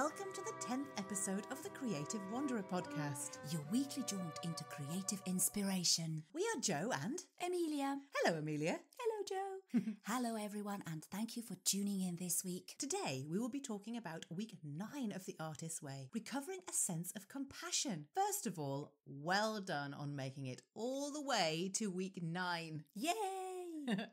welcome to the 10th episode of the Creative Wanderer podcast. Your weekly jaunt into creative inspiration. We are Jo and Amelia. Hello, Amelia. Hello, Jo. Hello, everyone, and thank you for tuning in this week. Today, we will be talking about week 9 of The Artist's Way, recovering a sense of compassion. First of all, well done on making it all the way to week 9. Yay!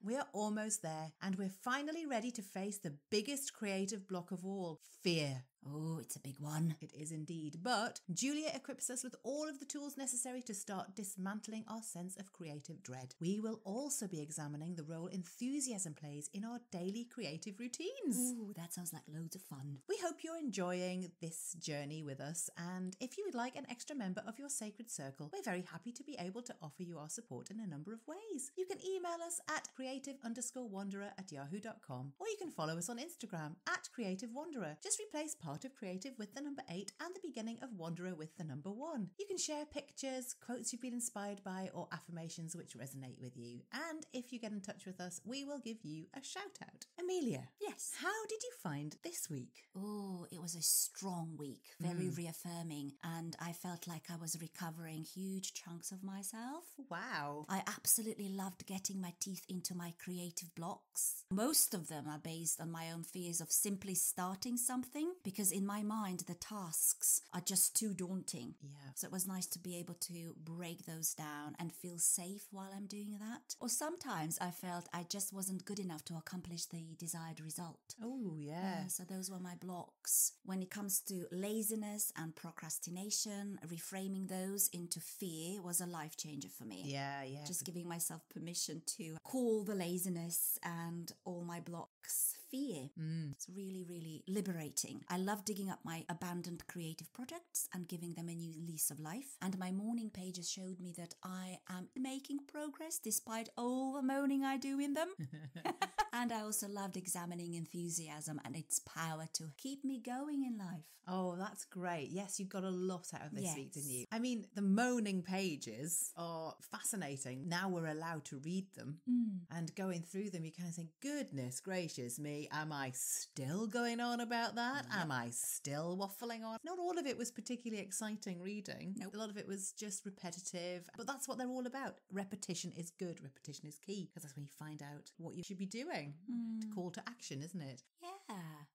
We are almost there, and we're finally ready to face the biggest creative block of all, fear. Oh, it's a big one. It is indeed, but Julia equips us with all of the tools necessary to start dismantling our sense of creative dread. We will also be examining the role enthusiasm plays in our daily creative routines. Ooh, that sounds like loads of fun. We hope you're enjoying this journey with us, and if you would like an extra member of your sacred circle, we're very happy to be able to offer you our support in a number of ways. You can email us at creative_wanderer@yahoo.com, or you can follow us on Instagram at Creative Wanderer. Just replace part of creative with the number 8 and the beginning of Wanderer with the number 1. You can share pictures, quotes you've been inspired by, or affirmations which resonate with you. And if you get in touch with us, we will give you a shout out. Amelia. Yes. How did you find this week? Oh, it was a strong week, very reaffirming, and I felt like I was recovering huge chunks of myself. Wow. I absolutely loved getting my teeth into my creative blocks. Most of them are based on my own fears of simply starting something, because in my mind, the tasks are just too daunting. Yeah. So it was nice to be able to break those down and feel safe while I'm doing that. Or sometimes I felt I just wasn't good enough to accomplish the desired result. Oh, yeah. So those were my blocks. When it comes to laziness and procrastination, reframing those into fear was a life changer for me. Yeah, yeah. Just giving myself permission to call the laziness and all my blocks fear. It's really, really liberating. I love digging up my abandoned creative projects and giving them a new lease of life. And my morning pages showed me that I am making progress despite all the moaning I do in them. And I also loved examining enthusiasm and its power to keep me going in life. Oh, that's great. Yes, you got a lot out of this week, didn't you? Yes. I mean, the moaning pages are fascinating. Now we're allowed to read them. And going through them, you kind of think, goodness gracious me, am I still going on about that? Yep. Am I still waffling on? Not all of it was particularly exciting reading. Nope. A lot of it was just repetitive. But that's what they're all about. Repetition is good. Repetition is key, because that's when you find out what you should be doing. To call to action, isn't it? Yeah.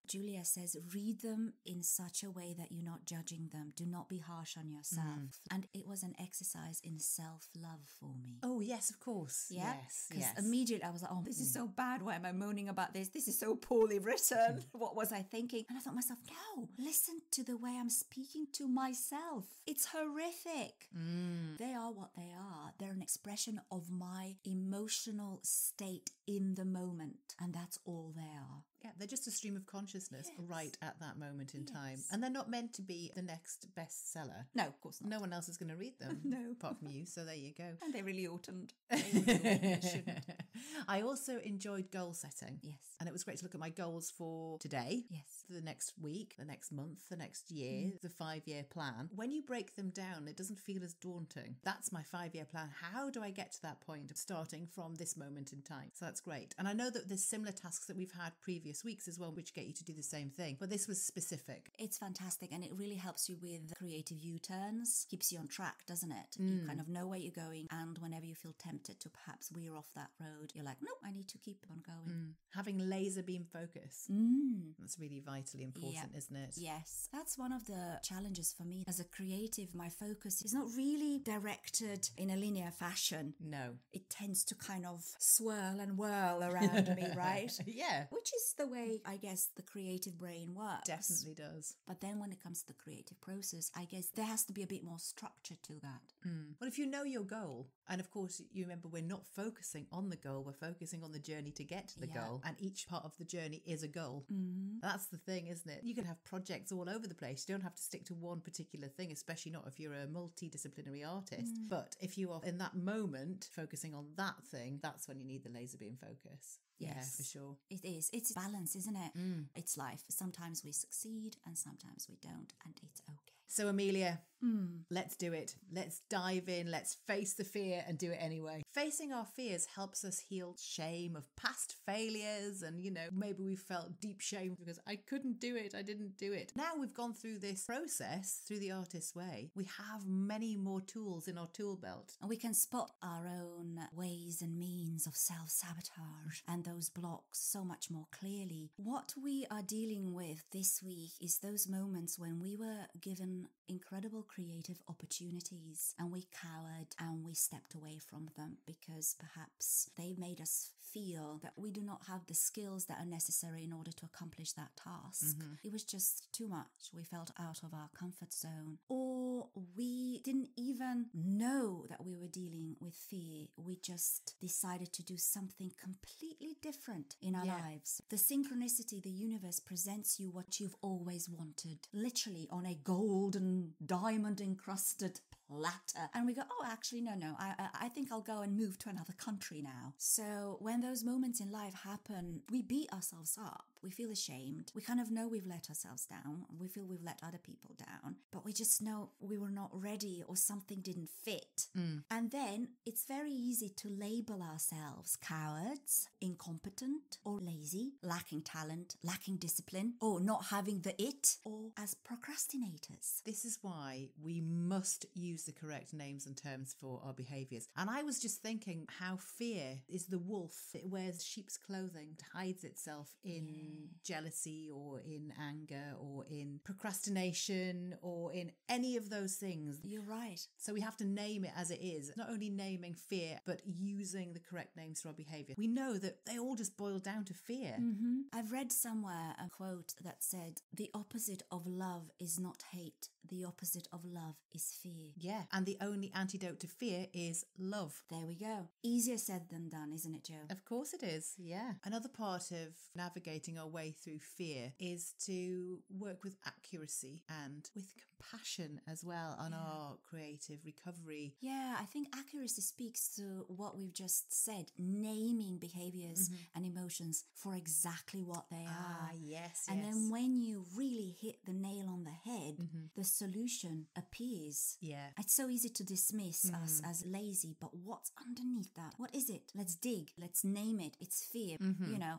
Julia says, read them in such a way that you're not judging them. Do not be harsh on yourself. And it was an exercise in self-love for me. Oh, yes, of course. Yeah. Yes, Because yes. immediately I was like, oh, this is so bad. Why am I moaning about this? This is so poorly written. What was I thinking? And I thought to myself, no, listen to the way I'm speaking to myself. It's horrific. They are what they are. They're an expression of my emotional state in the moment. And that's all they are. Yeah, they're just a stream of consciousness right at that moment in time. And they're not meant to be the next bestseller. No, of course not. No one else is going to read them. No. Apart from you, so there you go. And they really oughtn't. They shouldn't. I also enjoyed goal setting. Yes. And it was great to look at my goals for today. Yes. For the next week, the next month, the next year, the 5-year plan. When you break them down, it doesn't feel as daunting. That's my 5-year plan. How do I get to that point of starting from this moment in time? So that's great. And I know that there's similar tasks that we've had previous weeks as well, which get you to do the same thing. But this was specific. It's fantastic, and it really helps you with creative U-turns. Keeps you on track, doesn't it? You kind of know where you're going, and whenever you feel tempted to perhaps veer off that road, you're like, no, I need to keep on going. Having laser beam focus. That's really vitally important, isn't it? Yes. That's one of the challenges for me. As a creative, my focus is not really directed in a linear fashion. No. It tends to kind of swirl and whirl around me, right? Yeah. Which is the way, I guess, the creative brain works. Definitely does. But then when it comes to the creative process, I guess there has to be a bit more structure to that. Well, if you know your goal, and of course, you remember we're not focusing on the goal, we're focusing on the journey to get to the goal. And each part of the journey is a goal. That's the thing, isn't it? You can have projects all over the place. You don't have to stick to one particular thing, especially not if you're a multidisciplinary artist. But if you are in that moment focusing on that thing, that's when you need the laser beam focus. Yes. Yeah, for sure. It is. It's balance, isn't it? It's life. Sometimes we succeed and sometimes we don't, and it's okay. So Amelia, let's do it. Let's dive in. Let's face the fear and do it anyway. Facing our fears helps us heal shame of past failures. And, maybe we felt deep shame because I couldn't do it. I didn't do it. Now we've gone through this process through the artist's way. We have many more tools in our tool belt. And we can spot our own ways and means of self-sabotage and those blocks so much more clearly. What we are dealing with this week is those moments when we were given incredible creative opportunities and we cowered and we stepped away from them because perhaps they made us feel that we do not have the skills that are necessary in order to accomplish that task. It was just too much. We felt out of our comfort zone, or we didn't even know that we were dealing with fear. We just decided to do something completely different in our lives. The synchronicity, the universe presents you what you've always wanted, literally on a golden diamond encrusted platter. And we go, oh, actually, no, I think I'll go and move to another country now. So when those moments in life happen, we beat ourselves up. We feel ashamed. We kind of know we've let ourselves down. We feel we've let other people down, but we just know we were not ready or something didn't fit. And then it's very easy to label ourselves cowards, incompetent, or lazy, lacking talent, lacking discipline, or not having the it, or as procrastinators. This is why we must use the correct names and terms for our behaviours. And I was just thinking how fear is the wolf. It wears sheep's clothing, hides itself in jealousy or in anger or in procrastination or in any of those things. You're right. So we have to name it as it is. Not only naming fear, but using the correct names for our behaviour. We know that they all just boil down to fear. I've read somewhere a quote that said, the opposite of love is not hate. The opposite of love is fear. Yeah, and the only antidote to fear is love. There we go. Easier said than done, isn't it, Jo? Of course it is, yeah. Another part of navigating our way through fear is to work with accuracy and with compassion as well on our creative recovery. Yeah, I think accuracy speaks to what we've just said, naming behaviors and emotions for exactly what they are. Yes. And then when you really hit the nail on the head, the solution appears. Yeah. It's so easy to dismiss us as lazy, but what's underneath that? What is it? Let's dig. Let's name it. It's fear,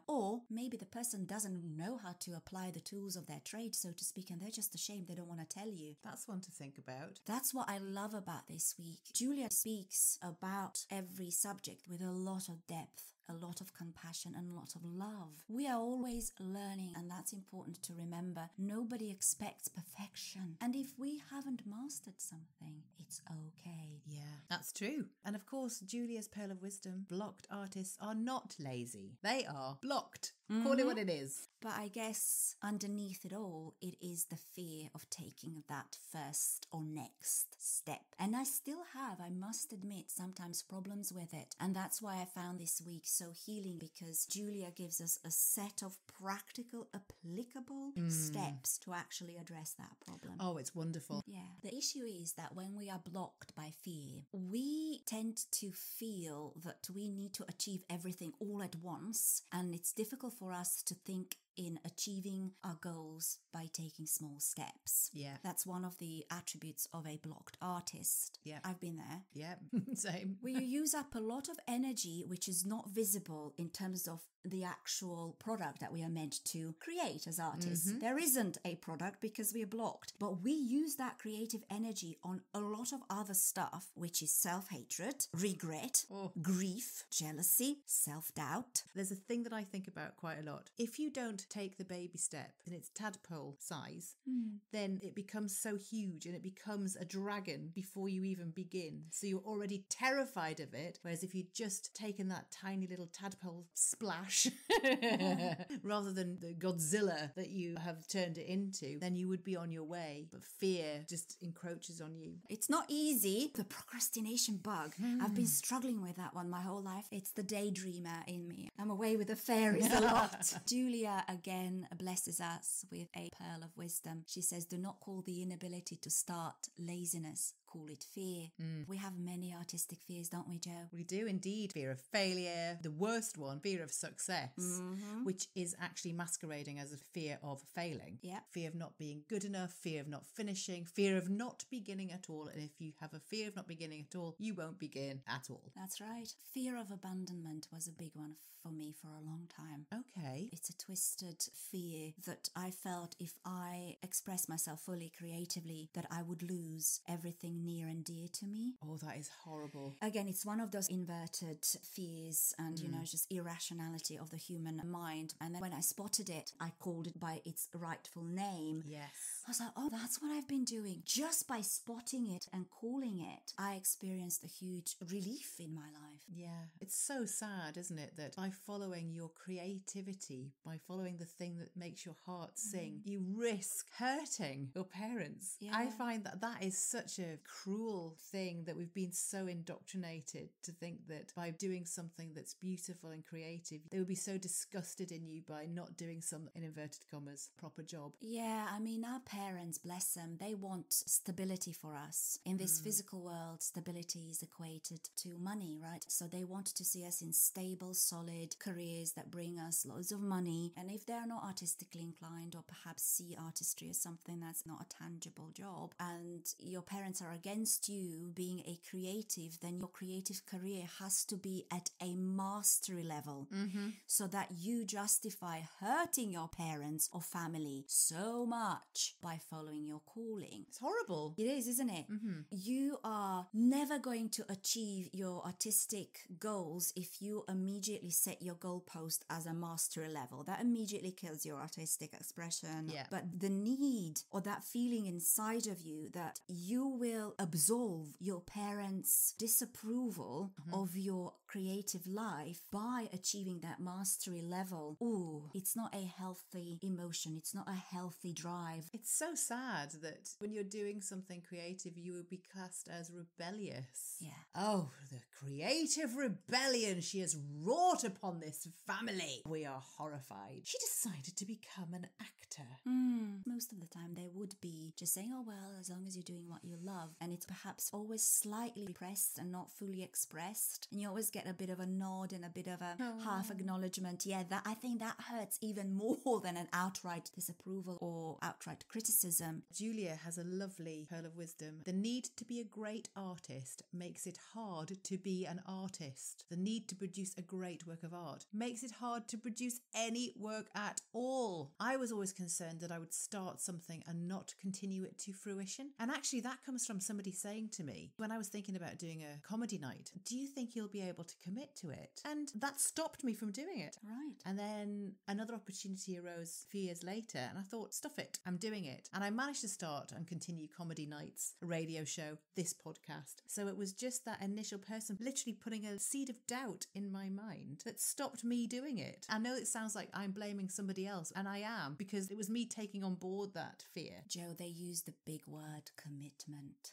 Or maybe the person doesn't know how to apply the tools of their trade, so to speak, and they're just ashamed. They don't want to tell you. That's one to think about. That's what I love about this week. Julia speaks about every subject with a lot of depth, a lot of compassion, and a lot of love. We are always learning, and that's important to remember. Nobody expects perfection. And if we haven't mastered something, it's okay. Yeah, that's true. And of course, Julia's Pearl of Wisdom, blocked artists are not lazy. They are blocked. Call it what it is. But I guess underneath it all, it is the fear of taking that first or next step. And I still have, I must admit, sometimes problems with it. And that's why I found this week so healing, because Julia gives us a set of practical, applicable steps to actually address that problem. Oh, it's wonderful. Yeah. The issue is that when we are blocked by fear, we tend to feel that we need to achieve everything all at once. And it's difficult for us to think in achieving our goals by taking small steps. Yeah. That's one of the attributes of a blocked artist. Yeah. I've been there. Yeah, same. Where you use up a lot of energy which is not visible in terms of the actual product that we are meant to create as artists. There isn't a product because we are blocked, but we use that creative energy on a lot of other stuff, which is self-hatred, regret, grief, jealousy, self-doubt. There's a thing that I think about quite a lot. If you don't take the baby step in its tadpole size, then it becomes so huge and it becomes a dragon before you even begin. So you're already terrified of it. Whereas if you'd just taken that tiny little tadpole splash rather than the Godzilla that you have turned it into, then you would be on your way. But fear just encroaches on you. It's not easy. The procrastination bug. I've been struggling with that one my whole life. It's the daydreamer in me. I'm away with the fairies a lot. Julia again blesses us with a pearl of wisdom. She says, do not call the inability to start laziness. call it fear. We have many artistic fears, don't we, Jo? We do indeed. Fear of failure, the worst one, fear of success, which is actually masquerading as a fear of failing. Yeah. Fear of not being good enough, fear of not finishing, fear of not beginning at all. And if you have a fear of not beginning at all, you won't begin at all. That's right. Fear of abandonment was a big one for me for a long time. Okay. It's a twisted fear that I felt if I expressed myself fully creatively, that I would lose everything near and dear to me. Oh, that is horrible. Again, it's one of those inverted fears and, just irrationality of the human mind. And then when I spotted it, I called it by its rightful name. Yes. I was like, oh, that's what I've been doing. Just by spotting it and calling it, I experienced a huge relief in my life. Yeah. It's so sad, isn't it, that by following your creativity, by following the thing that makes your heart sing, you risk hurting your parents. Yeah. I find that is such a cruel thing, that we've been so indoctrinated to think that by doing something that's beautiful and creative, they would be so disgusted in you by not doing some, in inverted commas, proper job. Yeah, I mean, our parents, bless them, they want stability for us. In this physical world, stability is equated to money, right? So they want to see us in stable, solid careers that bring us loads of money. And if they're not artistically inclined, or perhaps see artistry as something that's not a tangible job, and your parents are against you being a creative, then your creative career has to be at a mastery level, so that you justify hurting your parents or family so much by following your calling. It's horrible. It is, isn't it? You are never going to achieve your artistic goals if you immediately set your goalpost as a mastery level. That immediately kills your artistic expression. Yeah. But the need, or that feeling inside of you that you will absolve your parents' disapproval of your creative life by achieving that mastery level, ooh, it's not a healthy emotion. It's not a healthy drive. It's so sad that when you're doing something creative, you would be classed as rebellious. Yeah. Oh, the creative rebellion she has wrought upon this family. We are horrified. She decided to become an actor. Most of the time they would be just saying, oh, well, as long as you're doing what you love. And it's perhaps always slightly repressed and not fully expressed. And you always get a bit of a nod and a bit of a half acknowledgement. Yeah, that I think that hurts even more than an outright disapproval or outright criticism. Julia has a lovely pearl of wisdom. The need to be a great artist makes it hard to be an artist. The need to produce a great work of art makes it hard to produce any work at all. I was always concerned that I would start something and not continue it to fruition. And actually that comes from somebody saying to me, when I was thinking about doing a comedy night, do you think you'll be able to commit to it? And that stopped me from doing it. Right. And then another opportunity arose a few years later and I thought, stuff it, I'm doing it. And I managed to start and continue comedy nights, a radio show, this podcast. So it was just that initial person literally putting a seed of doubt in my mind that stopped me doing it. I know it sounds like I'm blaming somebody else, and I am, because it was me taking on board that fear. Jo, they use the big word commitment.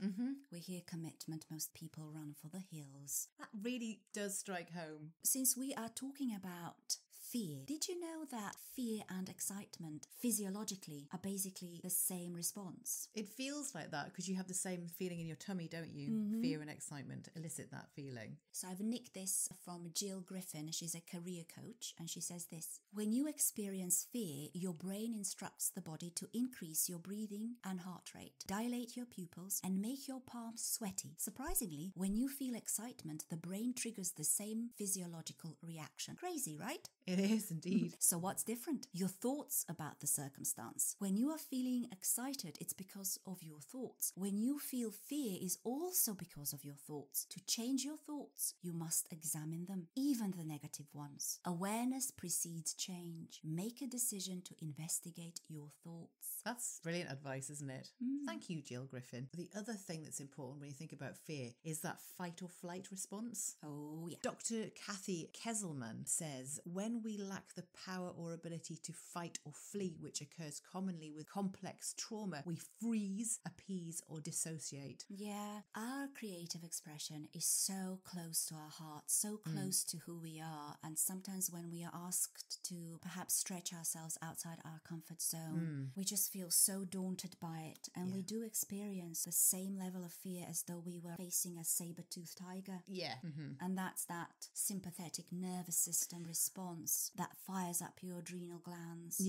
We hear commitment, most people run for the hills. That really does strike home. Since we are talking about fear, did you know that fear and excitement physiologically are basically the same response? It feels like that because you have the same feeling in your tummy, don't you? Fear and excitement elicit that feeling. So I've nicked this from Jill Griffin. She's a career coach, and she says this: when you experience fear, your brain instructs the body to increase your breathing and heart rate, dilate your pupils, and make your palms sweaty. Surprisingly, when you feel excitement, the brain triggers the same physiological reaction. Crazy, right? It is indeed. So what's different? Your thoughts about the circumstance. When you are feeling excited, it's because of your thoughts. When you feel fear, is also because of your thoughts. To change your thoughts, you must examine them, even the negative ones. Awareness precedes change. Make a decision to investigate your thoughts. That's brilliant advice, isn't it? Thank you, Jill Griffin. The other thing that's important when you think about fear is that fight or flight response. Oh, yeah. Dr. Kathy Kesselman says, when we we lack the power or ability to fight or flee, which occurs commonly with complex trauma, we freeze, appease, or dissociate. Yeah, our creative expression is so close to our heart, so close to who we are. And sometimes when we are asked to perhaps stretch ourselves outside our comfort zone, we just feel so daunted by it. And we do experience the same level of fear as though we were facing a saber-toothed tiger. Yeah. And that's that sympathetic nervous system response that fires up your adrenal glands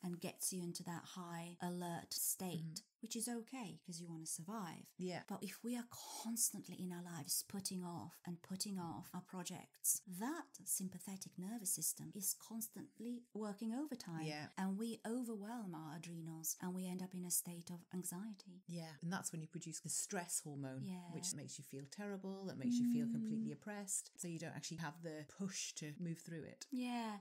and gets you into that high alert state. Which is okay because you want to survive. Yeah. But if we are constantly in our lives putting off our projects, that sympathetic nervous system is constantly working overtime. Yeah. And we overwhelm our adrenals and we end up in a state of anxiety. Yeah. And that's when you produce the stress hormone, which makes you feel terrible, that makes you feel completely oppressed. So you don't actually have the push to move through it. Yeah.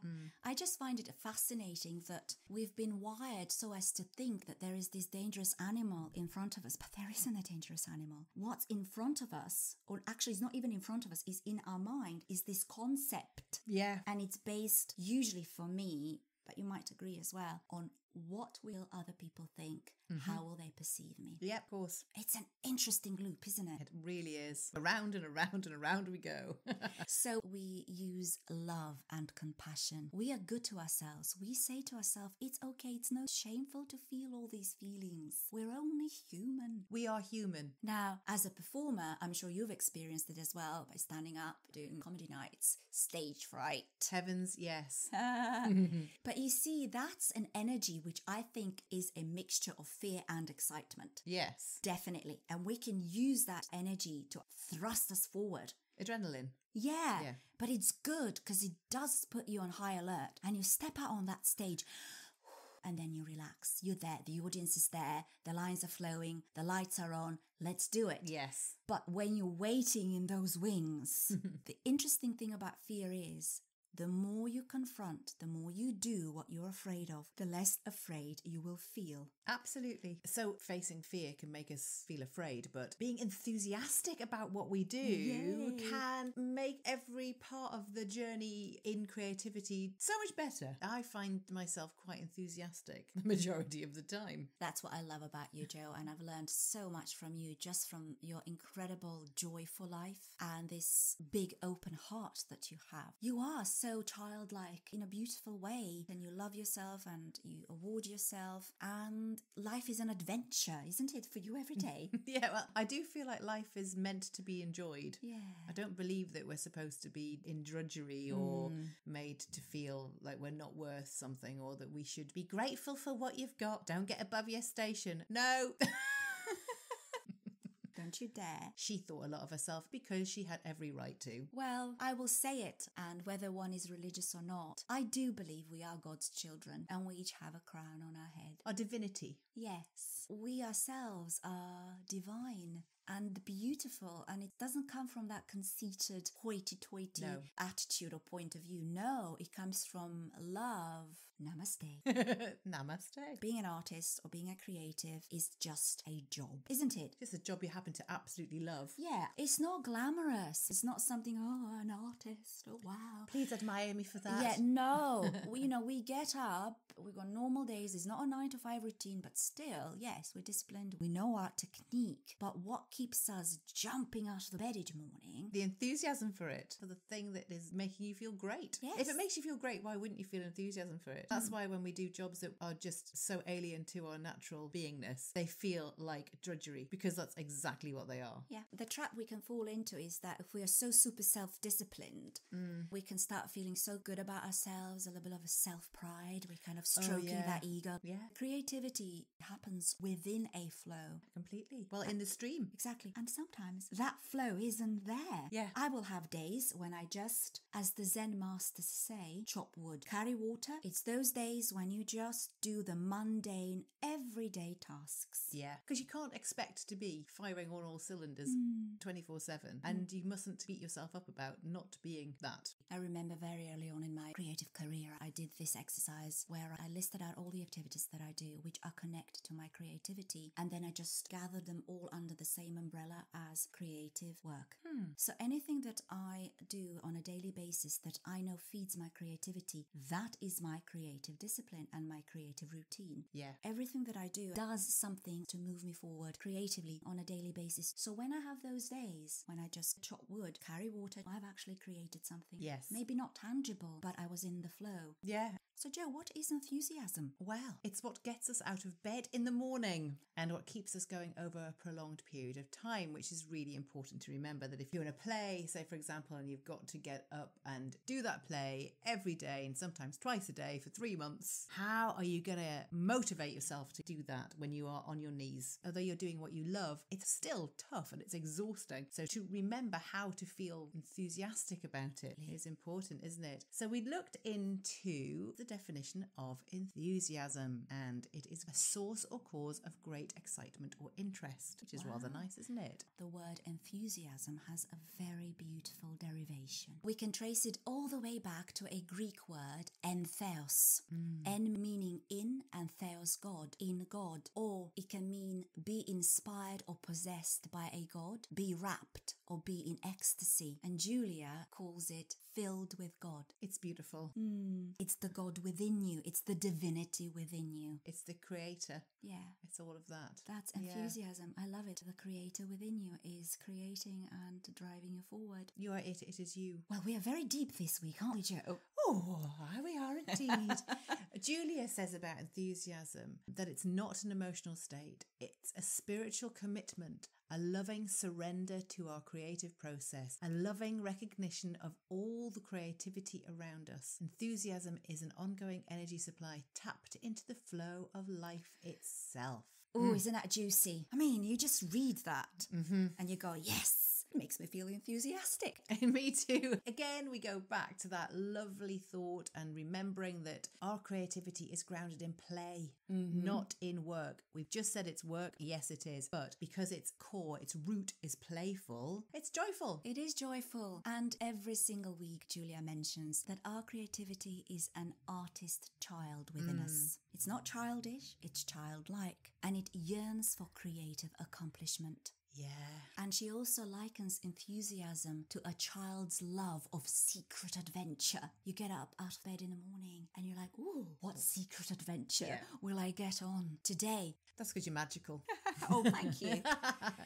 I just find it fascinating that we've been wired so as to think that there is this dangerous animal in front of us, but there isn't a dangerous animal. What's in front of us, or actually it's not even in front of us, is in our mind, is this concept. Yeah. And it's based usually for me, but you might agree as well, on what will other people think? How will they perceive me? Yeah, of course. It's an interesting loop, isn't it? It really is. Around and around and around we go. So we use love and compassion. We are good to ourselves. We say to ourselves, it's okay. It's not shameful to feel all these feelings. We're only human. We are human. Now, as a performer, I'm sure you've experienced it as well by standing up, doing comedy nights, stage fright. Heavens, yes. But you see, that's an energy which I think is a mixture of fear and excitement. Yes. Definitely. And we can use that energy to thrust us forward. Adrenaline. Yeah. But it's good because it does put you on high alert. And you step out on that stage and then you relax. You're there. The audience is there. The lines are flowing. The lights are on. Let's do it. Yes. But when you're waiting in those wings, the interesting thing about fear is the more you confront, the more you do what you're afraid of, the less afraid you will feel. Absolutely. So facing fear can make us feel afraid, but being enthusiastic about what we do can make every part of the journey in creativity so much better. I find myself quite enthusiastic the majority of the time. That's what I love about you, Jo, and I've learned so much from you, just from your incredible joy for life and this big open heart that you have. You are so childlike in a beautiful way, and you love yourself and you award yourself, and life is an adventure, isn't it, for you every day? Yeah, well, I do feel like life is meant to be enjoyed. Yeah. I don't believe that we're supposed to be in drudgery or made to feel like we're not worth something, or that we should be grateful for what you've got. Don't get above your station. No. Don't you dare. She thought a lot of herself because she had every right to. Well, I will say it, and whether one is religious or not, I do believe we are God's children and we each have a crown on our head. Our divinity. Yes, we ourselves are divine and beautiful, and it doesn't come from that conceited, hoity-toity attitude or point of view. No, it comes from love. Namaste. Namaste. Being an artist or being a creative is just a job, isn't it? Just a job you happen to absolutely love. Yeah, it's not glamorous. It's not something, oh, an artist, oh, wow. Please admire me for that. Yeah, no. we get up, we've got normal days. It's not a 9-to-5 routine, but still, yes, we're disciplined. We know our technique. But what keeps us jumping out of the bed each morning? The enthusiasm for it, for the thing that is making you feel great. Yes. If it makes you feel great, why wouldn't you feel enthusiasm for it? That's why when we do jobs that are just so alien to our natural beingness, they feel like drudgery, because that's exactly what they are. Yeah. The trap we can fall into is that if we are so super self-disciplined, we can start feeling so good about ourselves, a little bit of a self-pride. We're kind of stroking that ego. Yeah. Creativity happens within a flow. Completely. Well, in the stream. Exactly. And sometimes that flow isn't there. Yeah. I will have days when I just, as the Zen masters say, chop wood, carry water. It's those days when you just do the mundane, everyday tasks. Yeah. Because you can't expect to be firing on all cylinders 24/7. And you mustn't beat yourself up about not being that. I remember very early on in my creative career, I did this exercise where I listed out all the activities that I do which are connected to my creativity, and then I just gathered them all under the same umbrella as creative work. So anything that I do on a daily basis that I know feeds my creativity, that is my creative discipline and my creative routine. Yeah. Everything that I do does something to move me forward creatively on a daily basis. So when I have those days when I just chop wood, carry water, I've actually created something. Yes. Maybe not tangible, but I was in the flow. Yeah. So Jo, what is enthusiasm? Well, it's what gets us out of bed in the morning and what keeps us going over a prolonged period of time, which is really important to remember that if you're in a play, say for example, and you've got to get up and do that play every day and sometimes twice a day for 3 months, how are you going to motivate yourself to do that when you are on your knees? Although you're doing what you love, it's still tough and it's exhausting. So to remember how to feel enthusiastic about it is important, isn't it? So we looked into the definition of enthusiasm, and it is a source or cause of great excitement or interest, which is rather nice, isn't it? The word enthusiasm has a very beautiful derivation. We can trace it all the way back to a Greek word, entheos. En meaning in and theos God, in God. Or it can mean be inspired or possessed by a god, be rapt or be in ecstasy. And Julia calls it filled with God. It's beautiful. It's the God within you. It's the divinity within you. It's the creator. Yeah. It's all of that. That's enthusiasm. I love it. The creator within you is creating and driving you forward. You are it. It is you. Well, we are very deep this week, aren't we, Jo? Oh, we are indeed. Julia says about enthusiasm that it's not an emotional state. It's a spiritual commitment, a loving surrender to our creative process, a loving recognition of all the creativity around us. Enthusiasm is an ongoing energy supply tapped into the flow of life itself. Oh, isn't that juicy? I mean, you just read that and you go, yes. It makes me feel enthusiastic. Me too. Again, we go back to that lovely thought and remembering that our creativity is grounded in play, not in work. We've just said it's work. Yes, it is. But because its core, its root is playful, it's joyful. It is joyful. And every single week, Julia mentions that our creativity is an artist child within us. It's not childish, it's childlike. And it yearns for creative accomplishment. Yeah. And she also likens enthusiasm to a child's love of secret adventure. You get up out of bed in the morning and you're like, ooh, what secret adventure will I get on today? That's because you're magical. Oh, thank you.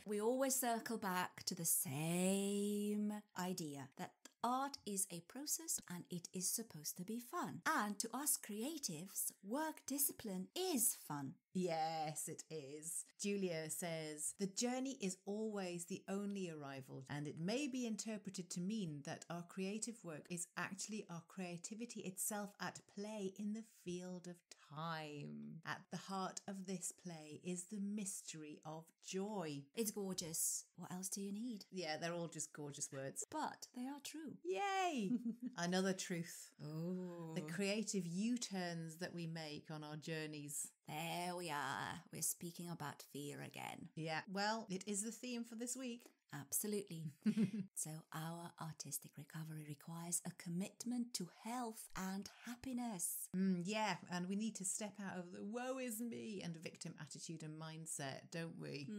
We always circle back to the same idea that art is a process and it is supposed to be fun. And to us creatives, work discipline is fun. Yes, it is. Julia says, the journey is always the only arrival, and it may be interpreted to mean that our creative work is actually our creativity itself at play in the field of time. At the heart of this play is the mystery of joy. It's gorgeous. What else do you need? Yeah, they're all just gorgeous words. But they are true. Yay! Another truth. Oh. The creative U-turns that we make on our journeys. There we are. We're speaking about fear again. Yeah, well, it is the theme for this week. Absolutely. So our artistic recovery requires a commitment to health and happiness. Yeah, and we need to step out of the woe is me and victim attitude and mindset, don't we?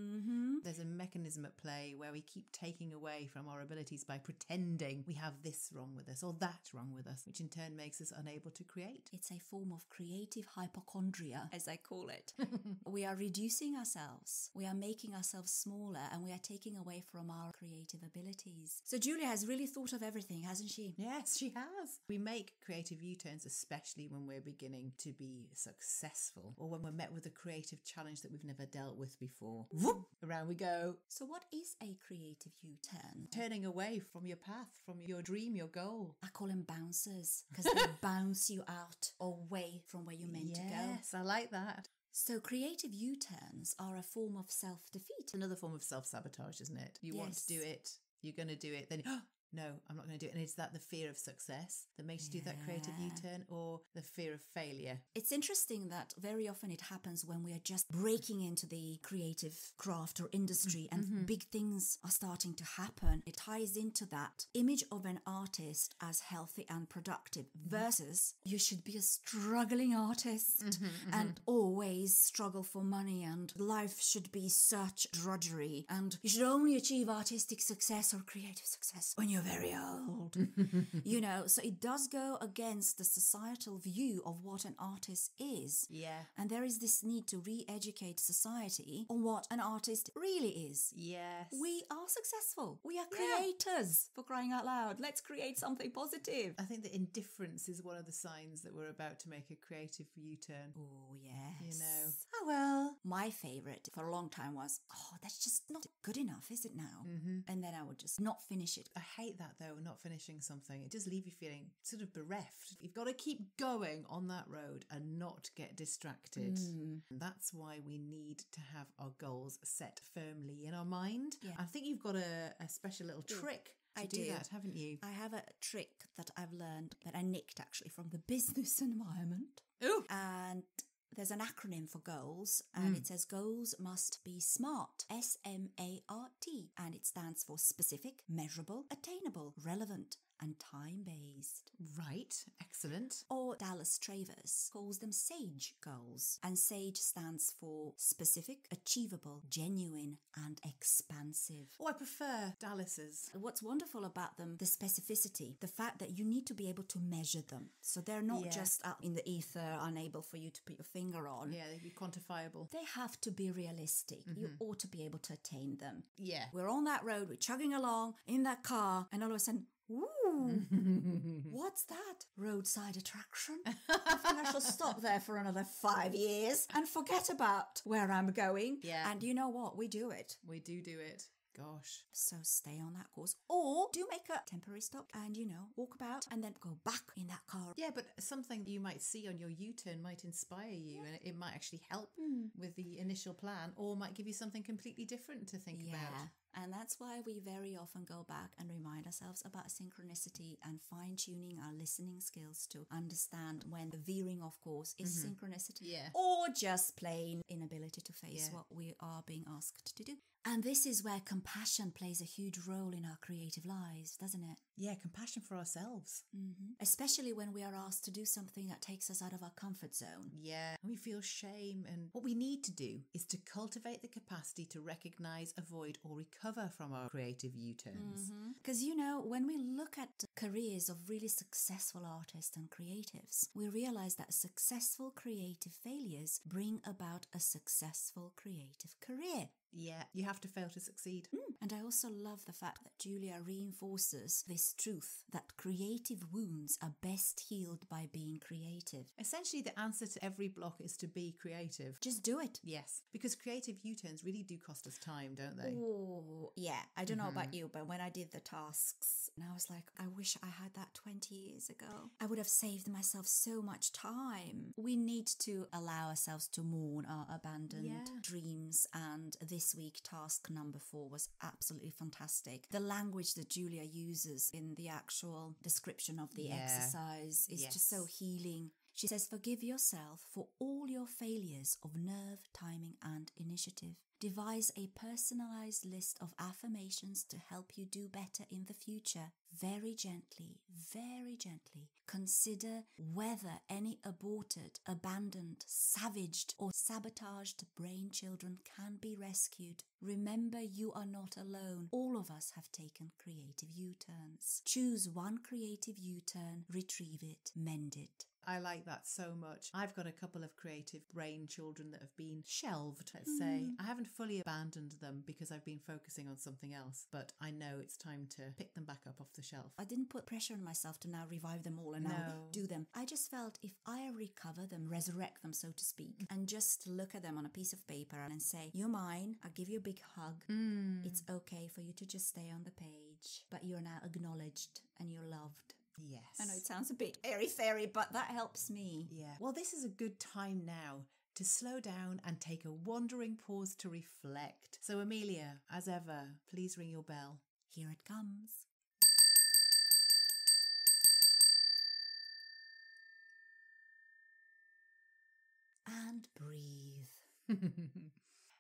There's a mechanism at play where we keep taking away from our abilities by pretending we have this wrong with us or that wrong with us, which in turn makes us unable to create. It's a form of creative hypochondria, as I call it. We are reducing ourselves. We are making ourselves smaller and we are taking away from our creative abilities. So Julia has really thought of everything, hasn't she? Yes, she has. We make creative U-turns, especially when we're beginning to be successful or when we're met with a creative challenge that we've never dealt with before. Whoop, around we go. So what is a creative U-turn? Turning away from your path, from your dream, your goal. I call them bouncers because they bounce you out or away from where you're meant to go. Yes, I like that. So creative U-turns are a form of self-defeat. Another form of self-sabotage, isn't it? You want to do it, you're going to do it, then no, I'm not going to do it. And is that the fear of success that makes you do that creative U-turn, or the fear of failure? It's interesting that very often it happens when we are just breaking into the creative craft or industry and big things are starting to happen. It ties into that image of an artist as healthy and productive versus you should be a struggling artist and always struggle for money, and life should be such drudgery, and you should only achieve artistic success or creative success when you're very old. You know, so it does go against the societal view of what an artist is. Yeah. And there is this need to re-educate society on what an artist really is. Yes. We are successful. We are creators, for crying out loud. Let's create something positive. I think that indifference is one of the signs that we're about to make a creative U-turn. Oh, yes. You know. Oh, well. My favourite for a long time was, that's just not good enough, is it now? And then I would just not finish it. I hate that though, not finishing something. It does leave you feeling sort of bereft. You've got to keep going on that road and not get distracted. And that's why we need to have our goals set firmly in our mind. Yeah. I think you've got a special little trick to do that, haven't you? I have a trick that I've learned that I nicked actually from the business environment. Ooh. And there's an acronym for goals, and it says goals must be SMART, SMART, and it stands for specific, measurable, attainable, relevant, and time-based. Right, excellent. Or Dallas Travers calls them SAGE goals, and SAGE stands for specific, achievable, genuine, and expansive. Oh, I prefer Dallas's. What's wonderful about them, the specificity, the fact that you need to be able to measure them. So they're not just out in the ether, unable for you to put your finger on. Yeah, they'd be quantifiable. They have to be realistic. You ought to be able to attain them. Yeah. We're on that road, we're chugging along in that car, and all of a sudden, ooh, what's that? Roadside attraction? I think I shall stop there for another 5 years and forget about where I'm going. Yeah. And you know what? We do it. We do it. Gosh. So stay on that course, or do make a temporary stop and, walk about and then go back in that car. Yeah, but something you might see on your U-turn might inspire you, and it might actually help with the initial plan, or might give you something completely different to think about. And that's why we very often go back and remind ourselves about synchronicity and fine-tuning our listening skills to understand when the veering off course is synchronicity. Yeah. Or just plain inability to face what we are being asked to do. And this is where compassion plays a huge role in our creative lives, doesn't it? Yeah, compassion for ourselves. Especially when we are asked to do something that takes us out of our comfort zone. Yeah, and we feel shame. And what we need to do is to cultivate the capacity to recognise, avoid, or recover from our creative U-turns. Because, when we look at the careers of really successful artists and creatives, we realise that successful creative failures bring about a successful creative career. Yeah, you have to fail to succeed. And I also love the fact that Julia reinforces this truth that creative wounds are best healed by being creative. Essentially, the answer to every block is to be creative. Just do it. Yes, because creative U-turns really do cost us time, don't they? Oh, yeah. I don't know about you, but when I did the tasks, and I was like, I wish I had that 20 years ago. I would have saved myself so much time. We need to allow ourselves to mourn our abandoned dreams, and this week task number 4 was absolutely fantastic. The language that Julia uses in the actual description of the exercise is just so healing. She says, forgive yourself for all your failures of nerve, timing, and initiative. Devise a personalized list of affirmations to help you do better in the future. Very gently, consider whether any aborted, abandoned, savaged, or sabotaged brain children can be rescued. Remember, you are not alone. All of us have taken creative U-turns. Choose one creative U-turn, retrieve it, mend it. I like that so much. I've got a couple of creative brain children that have been shelved, let's say. I haven't fully abandoned them because I've been focusing on something else, but I know it's time to pick them back up off the shelf. I didn't put pressure on myself to now revive them all and now do them. I just felt if I recover them, resurrect them, so to speak, and just look at them on a piece of paper and say, you're mine, I'll give you a big hug. It's okay for you to just stay on the page, but you're now acknowledged and you're loved. Yes. I know it sounds a bit airy-fairy, but that helps me. Yeah. Well, this is a good time now to slow down and take a wandering pause to reflect. So, Amelia, as ever, please ring your bell. Here it comes.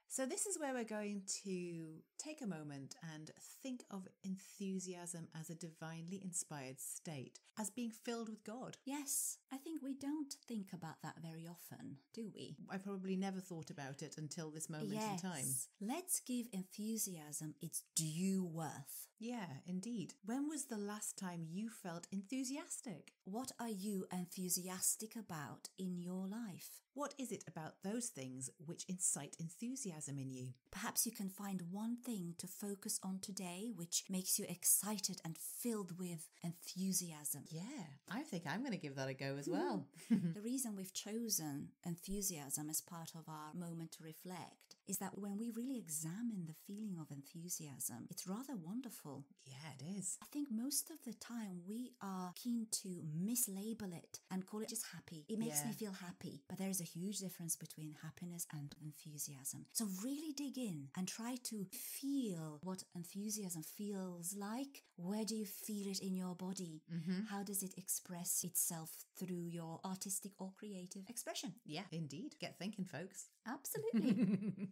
So this is where we're going to take a moment and think of enthusiasm as a divinely inspired state, as being filled with God. Yes, I think we don't think about that very often, do we? I probably never thought about it until this moment in time. Let's give enthusiasm its due worth. Yeah, indeed. When was the last time you felt enthusiastic? What are you enthusiastic about in your life? What is it about those things which incite enthusiasm in you? Perhaps you can find one thing to focus on today which makes you excited and filled with enthusiasm. Yeah, I think I'm going to give that a go as well. The reason we've chosen enthusiasm as part of our moment to reflect is that when we really examine the feeling of enthusiasm, it's rather wonderful. Yeah, it is. I think most of the time we are keen to mislabel it and call it just happy. It makes me feel happy, but there is a huge difference between happiness and enthusiasm. So really dig in and try to feel what enthusiasm feels like. Where do you feel it in your body? How does it express itself through your artistic or creative expression? Yeah, indeed. Get thinking, folks. Absolutely.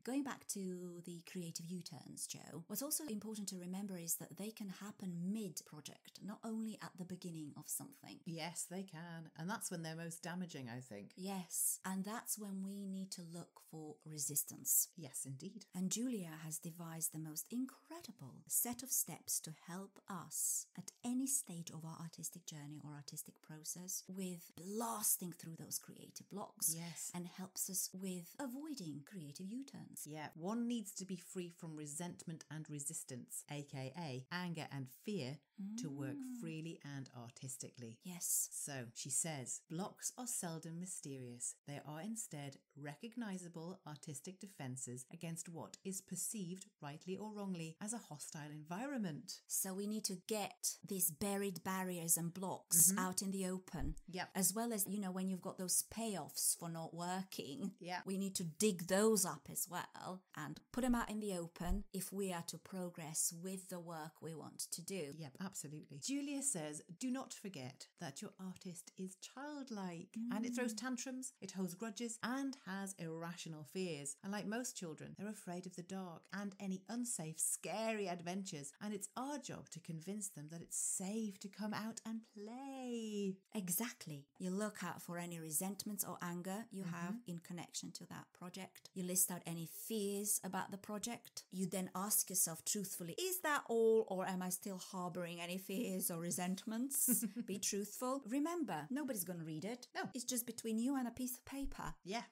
Going back to the creative U-turns, Jo, what's also important to remember is that they can happen mid-project, not only at the beginning of something. Yes, they can. And that's when they're most damaging, I think. Yes, and that's when we need to look for resistance. Yes, indeed. And Julia has devised the most incredible set of steps to help us at any stage of our artistic journey or artistic process with blasting through those creative blocks. Yes. And helps us with avoiding creative U-turns. Yeah, one needs to be free from resentment and resistance, aka anger and fear, to work freely and artistically. Yes. So, she says, blocks are seldom mysterious. They are instead recognizable artistic defenses against what is perceived, rightly or wrongly, as a hostile environment. So we need to get these buried barriers and blocks out in the open. Yep. As well as, when you've got those payoffs for not working, yeah, we need to dig those up as well and put them out in the open if we are to progress with the work we want to do. Yep, absolutely. Julia says, do not forget that your artist is childlike and it throws tantrums, it holds grudges and has irrational fears. And like most children, they're afraid of the dark and any unsafe, scary adventures. And it's our job to convince them that it's safe to come out and play. Exactly. You look out for any resentments or anger you have in connection to that project. You list out any fears about the project. You then ask yourself truthfully, is that all, or am I still harboring any fears or resentments? Be truthful. Remember, nobody's going to read it. No. It's just between you and a piece of paper. Yeah.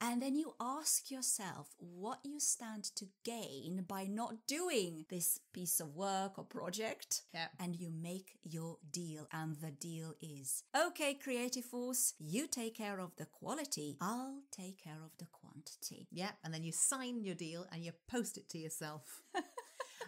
And then you ask yourself what you stand to gain by not doing this piece of work or project. Yeah. And you make your deal. And the deal is, okay, creative force, you take care of the quality. I'll take care of the quantity. Yeah. And then you sign your deal and you post it to yourself.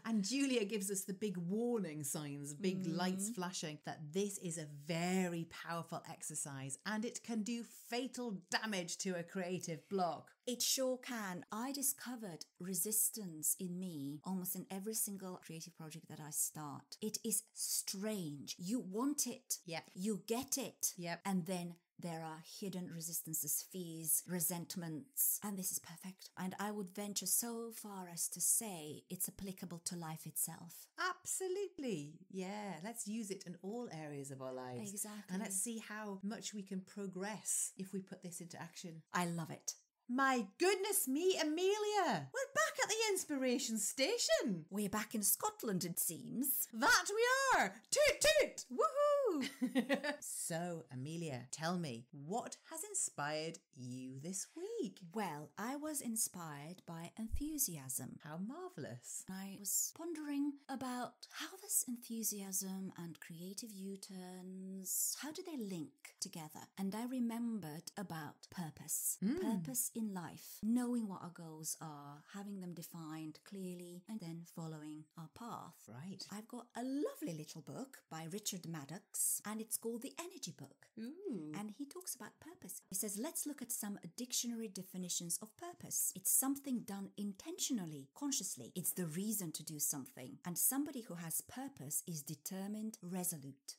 And Julia gives us the big warning signs, big lights flashing, that this is a very powerful exercise and it can do fatal damage to a creative block. It sure can. I discovered resistance in me almost in every single creative project that I start. It is strange. You want it. Yep. You get it. Yep. And then there are hidden resistances, fears, resentments, and this is perfect. And I would venture so far as to say it's applicable to life itself. Absolutely. Yeah, let's use it in all areas of our lives. Exactly. And let's see how much we can progress if we put this into action. I love it. My goodness me, Amelia! We're back at the inspiration station! We're back in Scotland, it seems. That we are! Toot toot! Woohoo! So, Amelia, tell me, what has inspired you this week? Well, I was inspired by enthusiasm. How marvellous. I was pondering about how this enthusiasm and creative U-turns, how do they link together? And I remembered about purpose. Purpose in life, knowing what our goals are, having them defined clearly, and then following our path. Right. I've got a lovely little book by Richard Maddox, and it's called The Energy Book. Ooh. And he talks about purpose. He says, let's look at some dictionary definitions of purpose. It's something done intentionally, consciously. It's the reason to do something. And somebody who has purpose is determined, resolute.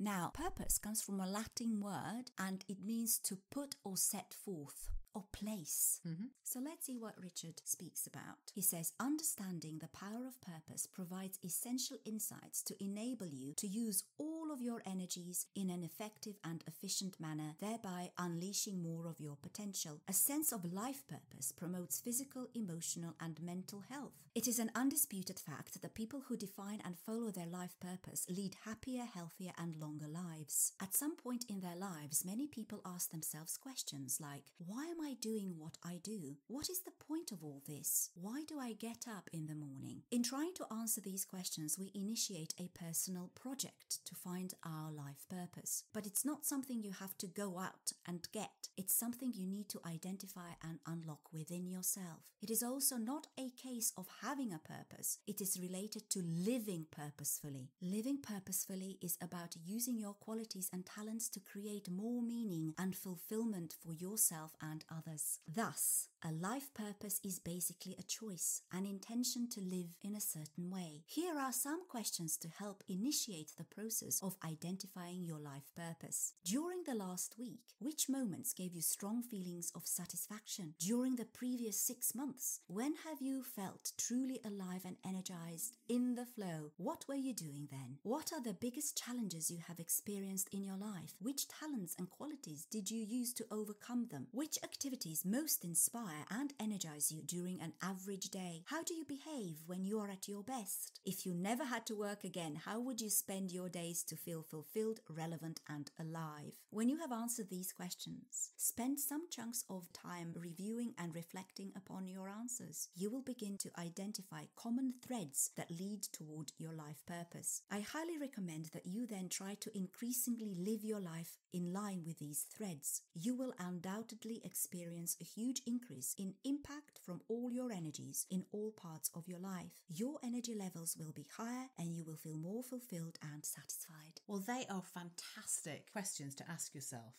Now, purpose comes from a Latin word, and it means to put or set forth, or place. So let's see what Richard speaks about. He says, understanding the power of purpose provides essential insights to enable you to use all of your energies in an effective and efficient manner, thereby unleashing more of your potential. A sense of life purpose promotes physical, emotional, and mental health. It is an undisputed fact that people who define and follow their life purpose lead happier, healthier, and longer lives. At some point in their lives, many people ask themselves questions like, why am I doing what I do? What is the point of all this? Why do I get up in the morning? In trying to answer these questions, we initiate a personal project to find our life purpose. But it's not something you have to go out and get. It's something you need to identify and unlock within yourself. It is also not a case of having a purpose. It is related to living purposefully. Living purposefully is about using your qualities and talents to create more meaning and fulfillment for yourself and others. Thus, a life purpose is basically a choice, an intention to live in a certain way. Here are some questions to help initiate the process of identifying your life purpose. During the last week, which moments gave you strong feelings of satisfaction? During the previous 6 months, when have you felt truly alive and energized, in the flow? What were you doing then? What are the biggest challenges you have experienced in your life? Which talents and qualities did you use to overcome them? Which activities most inspire and energize you during an average day? How do you behave when you are at your best? If you never had to work again, how would you spend your days to feel fulfilled, relevant, and alive? When you have answered these questions, spend some chunks of time reviewing and reflecting upon your answers. You will begin to identify common threads that lead toward your life purpose. I highly recommend that you then try to increasingly live your life in line with these threads. You will undoubtedly experience a huge increase in impact from all your energies in all parts of your life. Your energy levels will be higher and you will feel more fulfilled and satisfied. Well, they are fantastic questions to ask yourself.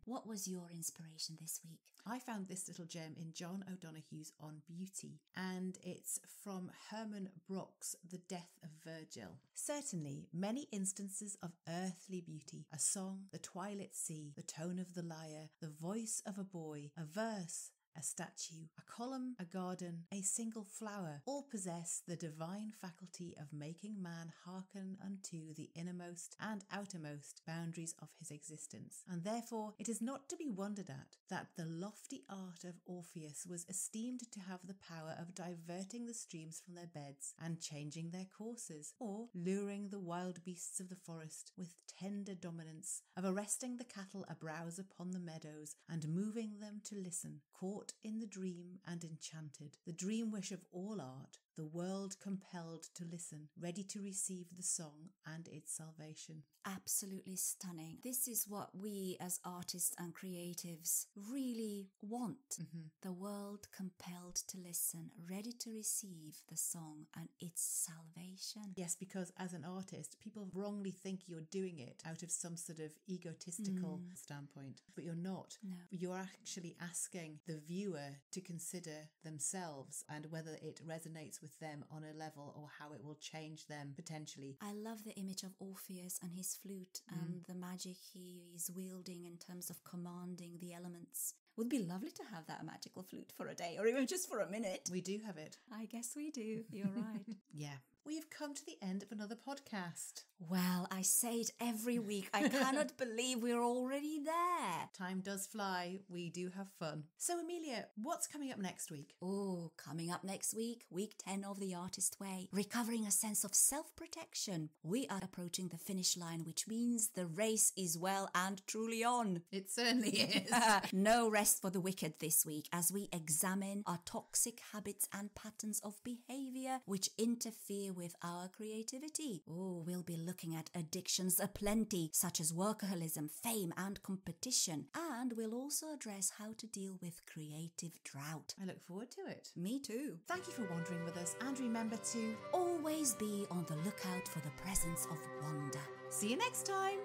What was your inspiration this week? I found this little gem in John O'Donoghue's On Beauty, and it's from Herman Brock's The Death of Virgil. Certainly, many instances of earthly beauty, a song, the twilit sea, the tone of the lyre, the voice of a boy, a verse, a statue, a column, a garden, a single flower, all possess the divine faculty of making man hearken unto the innermost and outermost boundaries of his existence. And therefore it is not to be wondered at that the lofty art of Orpheus was esteemed to have the power of diverting the streams from their beds and changing their courses, or luring the wild beasts of the forest with tender dominance, of arresting the cattle abrowse upon the meadows and moving them to listen, caught in the dream and enchanted, the dream wish of all art, the world compelled to listen, ready to receive the song and its salvation. Absolutely stunning. This is what we as artists and creatives really want. The world compelled to listen, ready to receive the song and its salvation. Yes, because as an artist, people wrongly think you're doing it out of some sort of egotistical standpoint, but you're not. No. You're actually asking the viewer to consider themselves and whether it resonates with them on a level or how it will change them potentially. I love the image of Orpheus and his flute and the magic he is wielding in terms of commanding the elements. Would be lovely to have that magical flute for a day or even just for a minute. We do have it. I guess we do. You're right. Yeah. We have come to the end of another podcast. Well, I say it every week. I cannot believe we're already there. Time does fly. We do have fun. So, Amelia, what's coming up next week? Oh, coming up next week, week 10 of The Artist Way. Recovering a sense of self-protection. We are approaching the finish line, which means the race is well and truly on. It certainly is. No rest for the wicked this week as we examine our toxic habits and patterns of behavior which interfere with our creativity. Oh, we'll be looking at addictions aplenty, such as workaholism, fame, and competition. And we'll also address how to deal with creative drought. I look forward to it. Me too. Thank you for wandering with us, and remember to always be on the lookout for the presence of wonder. See you next time.